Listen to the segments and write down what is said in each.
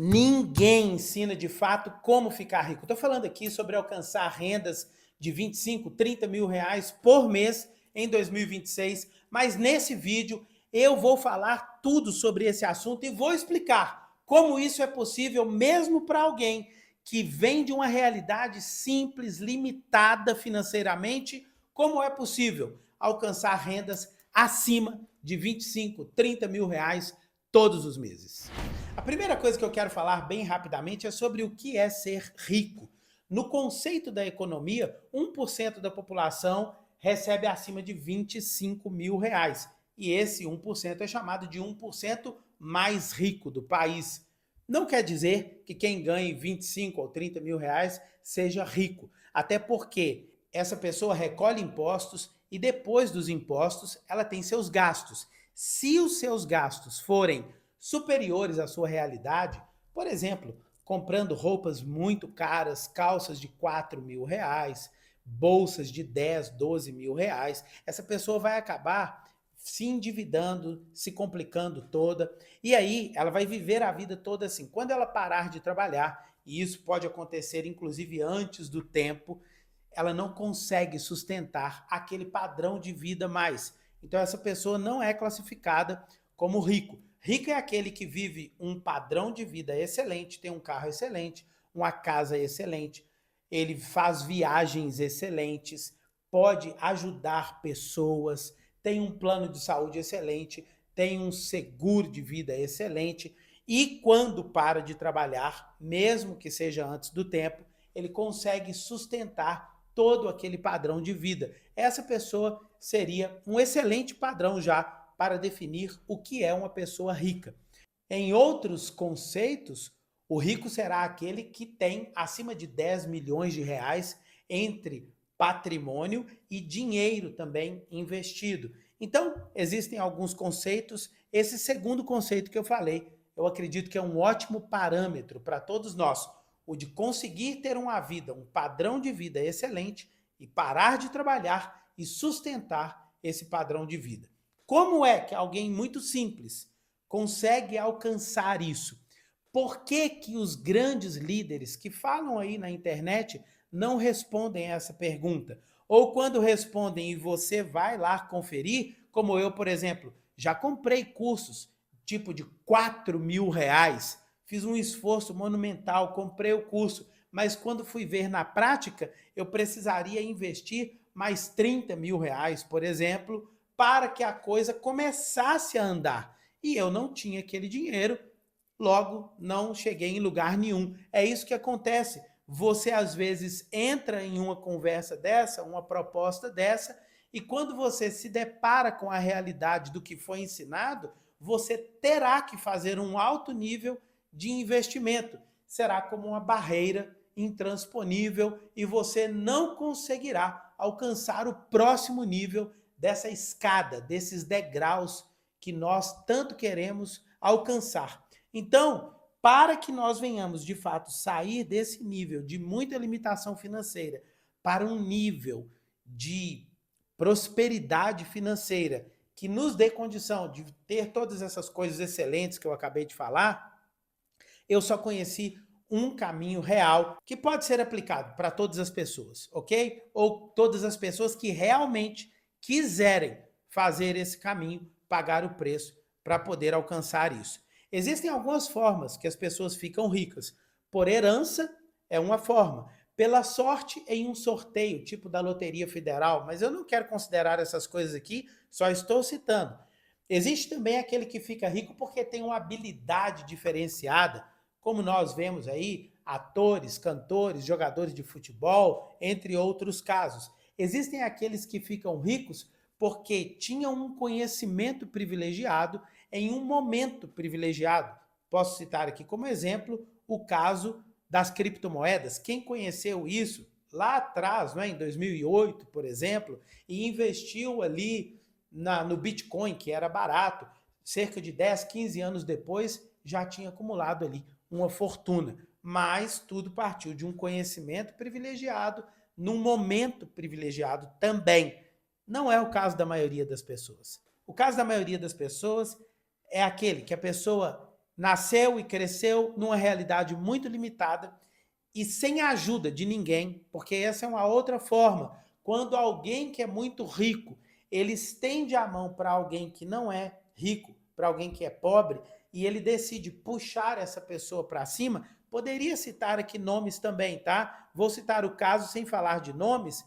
Ninguém ensina de fato como ficar rico. Estou falando aqui sobre alcançar rendas de 25, 30 mil reais por mês em 2026, mas nesse vídeo eu vou falar tudo sobre esse assunto e vou explicar como isso é possível mesmo para alguém que vem de uma realidade simples, limitada financeiramente, como é possível alcançar rendas acima de 25, 30 mil reais todos os meses. A primeira coisa que eu quero falar bem rapidamente é sobre o que é ser rico. No conceito da economia, 1% da população recebe acima de 25 mil reais. E esse 1% é chamado de 1% mais rico do país. Não quer dizer que quem ganhe 25 ou 30 mil reais seja rico. Até porque essa pessoa recolhe impostos e depois dos impostos ela tem seus gastos. Se os seus gastos forem superiores à sua realidade, por exemplo, comprando roupas muito caras, calças de 4 mil reais, bolsas de 10, 12 mil reais, essa pessoa vai acabar se endividando, se complicando toda, e aí ela vai viver a vida toda assim. Quando ela parar de trabalhar, e isso pode acontecer inclusive antes do tempo, ela não consegue sustentar aquele padrão de vida mais. Então essa pessoa não é classificada como rico. Rico é aquele que vive um padrão de vida excelente, tem um carro excelente, uma casa excelente, ele faz viagens excelentes, pode ajudar pessoas, tem um plano de saúde excelente, tem um seguro de vida excelente e quando para de trabalhar, mesmo que seja antes do tempo, ele consegue sustentar todo aquele padrão de vida. Essa pessoa seria um excelente padrão já para definir o que é uma pessoa rica. Em outros conceitos, o rico será aquele que tem acima de 10 milhões de reais entre patrimônio e dinheiro também investido. Então, existem alguns conceitos. Esse segundo conceito que eu falei, eu acredito que é um ótimo parâmetro para todos nós, o de conseguir ter uma vida, um padrão de vida excelente e parar de trabalhar e sustentar esse padrão de vida. Como é que alguém muito simples consegue alcançar isso? Por que que os grandes líderes que falam aí na internet não respondem essa pergunta? Ou quando respondem e você vai lá conferir, como eu, por exemplo, já comprei cursos tipo de 4 mil reais, fiz um esforço monumental, comprei o curso, mas quando fui ver na prática, eu precisaria investir mais 30 mil reais, por exemplo, para que a coisa começasse a andar. E eu não tinha aquele dinheiro, logo não cheguei em lugar nenhum. É isso que acontece. Você às vezes entra em uma conversa dessa, uma proposta dessa, e quando você se depara com a realidade do que foi ensinado, você terá que fazer um alto nível de investimento. Será como uma barreira intransponível e você não conseguirá alcançar o próximo nível dessa escada, desses degraus que nós tanto queremos alcançar. Então, para que nós venhamos de fato sair desse nível de muita limitação financeira para um nível de prosperidade financeira que nos dê condição de ter todas essas coisas excelentes que eu acabei de falar, eu só conheci um caminho real que pode ser aplicado para todas as pessoas, ok? Ou todas as pessoas que realmente quiserem fazer esse caminho, pagar o preço para poder alcançar isso. Existem algumas formas que as pessoas ficam ricas. Por herança é uma forma. Pela sorte em um sorteio, tipo da Loteria Federal, mas eu não quero considerar essas coisas aqui, só estou citando. Existe também aquele que fica rico porque tem uma habilidade diferenciada, como nós vemos aí, atores, cantores, jogadores de futebol, entre outros casos. Existem aqueles que ficam ricos porque tinham um conhecimento privilegiado em um momento privilegiado. Posso citar aqui como exemplo o caso das criptomoedas. Quem conheceu isso lá atrás, em 2008, por exemplo, e investiu ali no Bitcoin, que era barato, cerca de 10, 15 anos depois, já tinha acumulado ali uma fortuna. Mas tudo partiu de um conhecimento privilegiado, num momento privilegiado também. Não é o caso da maioria das pessoas. O caso da maioria das pessoas é aquele que a pessoa nasceu e cresceu numa realidade muito limitada e sem a ajuda de ninguém, porque essa é uma outra forma. Quando alguém que é muito rico, ele estende a mão para alguém que não é rico, para alguém que é pobre, e ele decide puxar essa pessoa para cima, poderia citar aqui nomes também, tá? Vou citar o caso sem falar de nomes,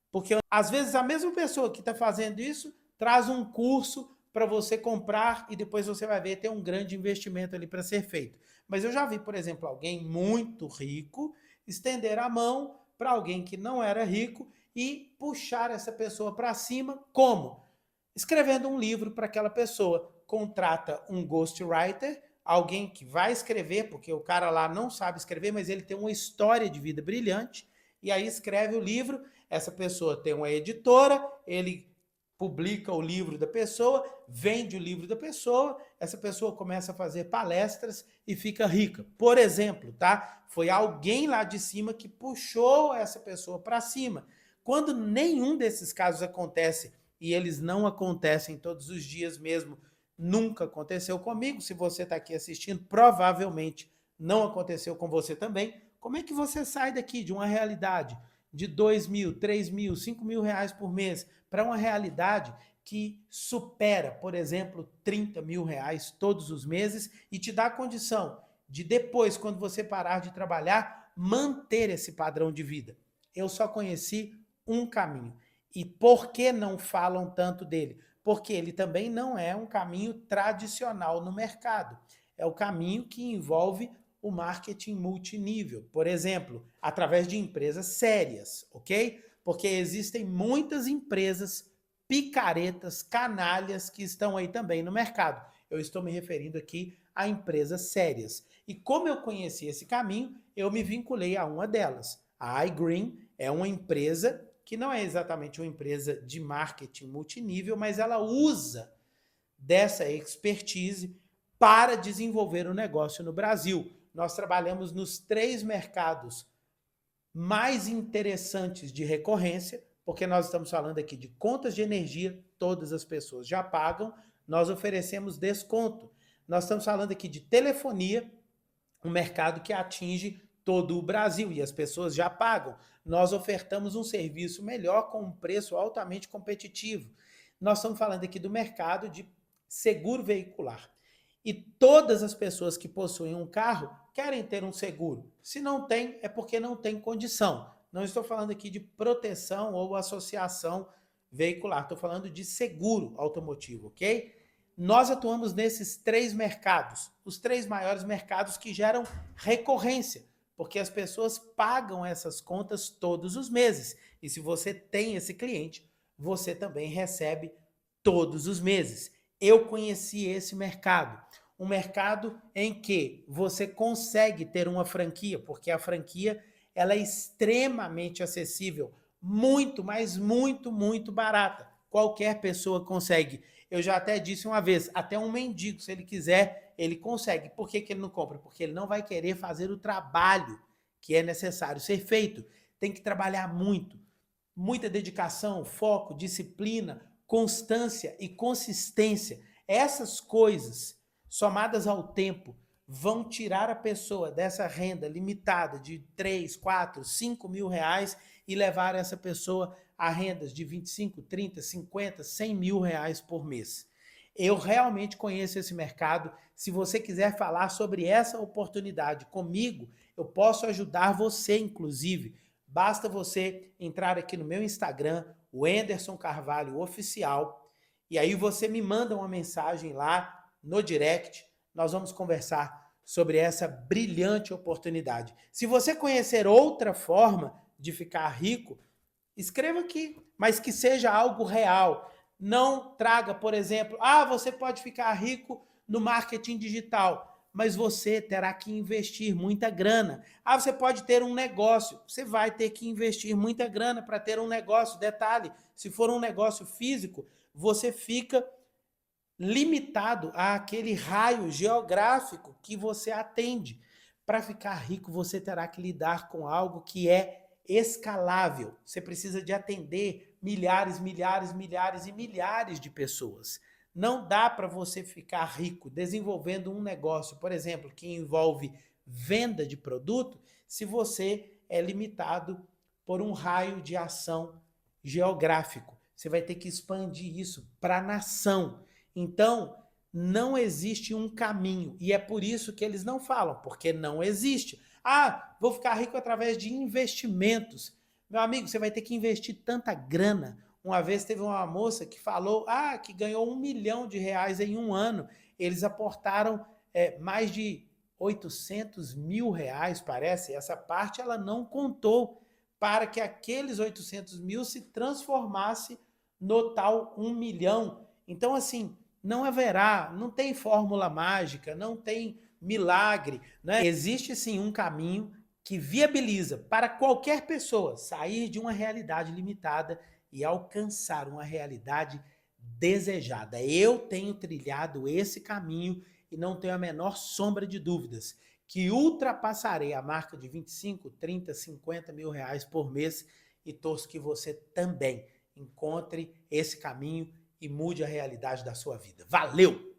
porque às vezes a mesma pessoa que está fazendo isso traz um curso para você comprar e depois você vai ver ter um grande investimento ali para ser feito. Mas eu já vi, por exemplo, alguém muito rico estender a mão para alguém que não era rico e puxar essa pessoa para cima. Como? Escrevendo um livro para aquela pessoa. Contrata um ghostwriter, alguém que vai escrever, porque o cara lá não sabe escrever, mas ele tem uma história de vida brilhante, e aí escreve o livro. Essa pessoa tem uma editora, ele publica o livro da pessoa, vende o livro da pessoa, essa pessoa começa a fazer palestras e fica rica. Por exemplo, tá? Foi alguém lá de cima que puxou essa pessoa para cima. Quando nenhum desses casos acontece, e eles não acontecem todos os dias mesmo, nunca aconteceu comigo, se você está aqui assistindo, provavelmente não aconteceu com você também. Como é que você sai daqui de uma realidade de 2 mil, 3 mil, 5 mil reais por mês para uma realidade que supera, por exemplo, 30 mil reais todos os meses e te dá a condição de depois, quando você parar de trabalhar, manter esse padrão de vida? Eu só conheci um caminho. E por que não falam tanto dele? Porque ele também não é um caminho tradicional no mercado. É o caminho que envolve o marketing multinível, por exemplo, através de empresas sérias, ok? Porque existem muitas empresas picaretas, canalhas que estão aí também no mercado. Eu estou me referindo aqui a empresas sérias. E como eu conheci esse caminho, eu me vinculei a uma delas. A iGreen é uma empresa que não é exatamente uma empresa de marketing multinível, mas ela usa dessa expertise para desenvolver o negócio no Brasil. Nós trabalhamos nos 3 mercados mais interessantes de recorrência, porque nós estamos falando aqui de contas de energia, todas as pessoas já pagam, nós oferecemos desconto. Nós estamos falando aqui de telefonia, um mercado que atinge todo o Brasil e as pessoas já pagam. Nós ofertamos um serviço melhor com um preço altamente competitivo. Nós estamos falando aqui do mercado de seguro veicular. E todas as pessoas que possuem um carro querem ter um seguro. Se não tem, é porque não tem condição. Não estou falando aqui de proteção ou associação veicular, estou falando de seguro automotivo, ok? Nós atuamos nesses 3 mercados, os 3 maiores mercados que geram recorrência, porque as pessoas pagam essas contas todos os meses. E se você tem esse cliente, você também recebe todos os meses. Eu conheci esse mercado, um mercado em que você consegue ter uma franquia, porque a franquia ela é extremamente acessível, muito, mas muito, muito barata. Qualquer pessoa consegue. Eu já até disse uma vez, até um mendigo, se ele quiser, ele consegue. Por que ele não compra? Porque ele não vai querer fazer o trabalho que é necessário ser feito. Tem que trabalhar muito, muita dedicação, foco, disciplina, constância e consistência. Essas coisas, somadas ao tempo, vão tirar a pessoa dessa renda limitada de 3, 4, 5 mil reais e levar essa pessoa a rendas de 25, 30, 50, 100 mil reais por mês. Eu realmente conheço esse mercado. Se você quiser falar sobre essa oportunidade comigo, eu posso ajudar você, inclusive. Basta você entrar aqui no meu Instagram, o Anderson Carvalho Oficial, e aí você me manda uma mensagem lá no direct. Nós vamos conversar sobre essa brilhante oportunidade. Se você conhecer outra forma de ficar rico, escreva aqui, mas que seja algo real. Não traga, por exemplo, você pode ficar rico no marketing digital, mas você terá que investir muita grana. Você pode ter um negócio, você vai ter que investir muita grana para ter um negócio. Detalhe, se for um negócio físico, você fica limitado àquele raio geográfico que você atende. Para ficar rico, você terá que lidar com algo que é escalável. Você precisa de atender milhares, milhares, milhares e milhares de pessoas. Não dá para você ficar rico desenvolvendo um negócio, por exemplo, que envolve venda de produto, se você é limitado por um raio de ação geográfico. Você vai ter que expandir isso para a nação. Então, não existe um caminho. E é por isso que eles não falam, porque não existe. Ah, vou ficar rico através de investimentos. Meu amigo, você vai ter que investir tanta grana. Uma vez teve uma moça que falou que ganhou R$ 1 milhão em um ano. Eles aportaram mais de R$ 800 mil, parece. Essa parte ela não contou para que aqueles 800 mil se transformasse no tal 1 milhão. Então, assim, não haverá, não tem fórmula mágica, não tem milagre, né? Existe sim um caminho que viabiliza para qualquer pessoa sair de uma realidade limitada e alcançar uma realidade desejada. Eu tenho trilhado esse caminho e não tenho a menor sombra de dúvidas que ultrapassarei a marca de 25, 30, 50 mil reais por mês e torço que você também encontre esse caminho e mude a realidade da sua vida. Valeu!